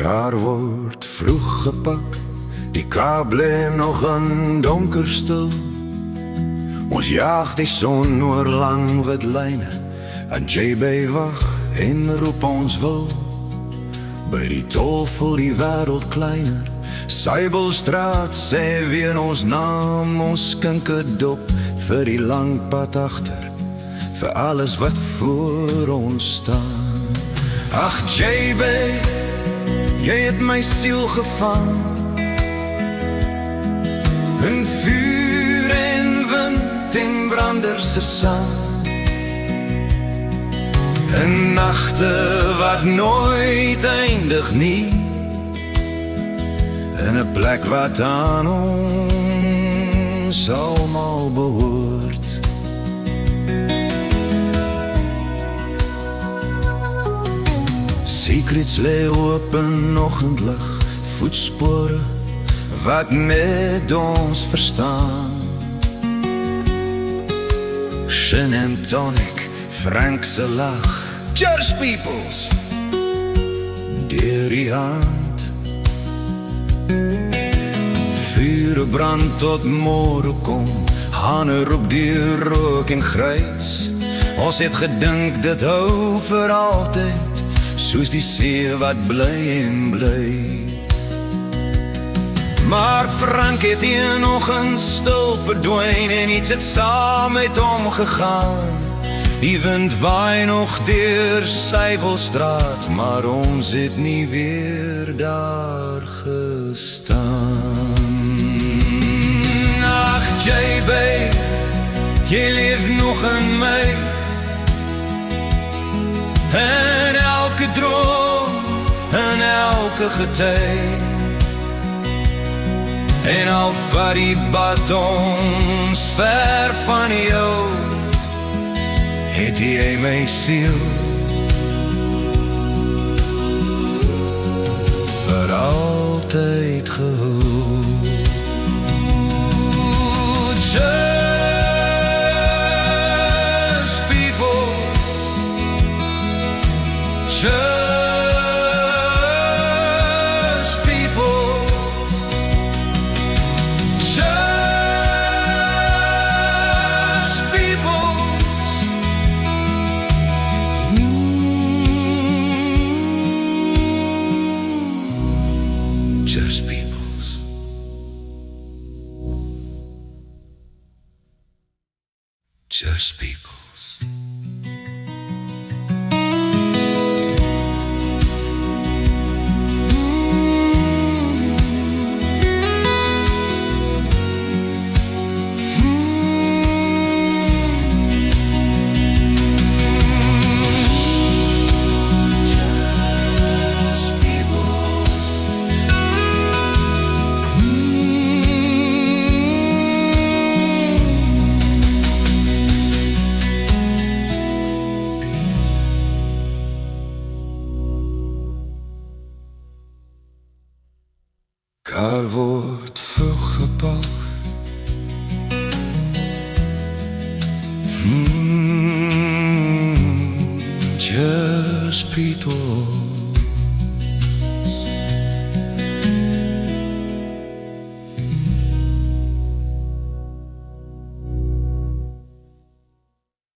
Kar word vroeg gepak, die Kaap bly nog in donker stil. Ons jaag die son oor lang wit lyne, en JB wag en roep ons wil. By die tol voel die wêreld kleiner, Sybelstraat sê weer ons naam, ons skinke dop vir die lang pad agter, vir alles wat voor ons staan. Ag JB, jy het my siel gevang, in vuur en wind en branders te sang, in nagte wat nooit eindig nie, in 'n plek wat aan ons almal behoort. Secrets lê oop in oggendlig, voetspore wat met ons verstaan. Gin en tonic, Frank se lag, Cheers peoples, deur die hand. Vure brand tot môre kom, hane roep deur rook en grys. Ons het gedink dit hou vir altyd, soos die see wat bly en bly. Maar Frank het een oggend stil verdwyn en iets het saam met hom gegaan. Die wind waai nog deur Sybelstraat, maar ons het nie weer daar gestaan. Ag JB, jy leef nog in my, in elke droom, in elke gety. En al vat die batons ver van jou, het jy my siel vir altyd gehou. Just people, just people, just people. Just peoples. Just peoples. Kar word vroeg gepak, just people.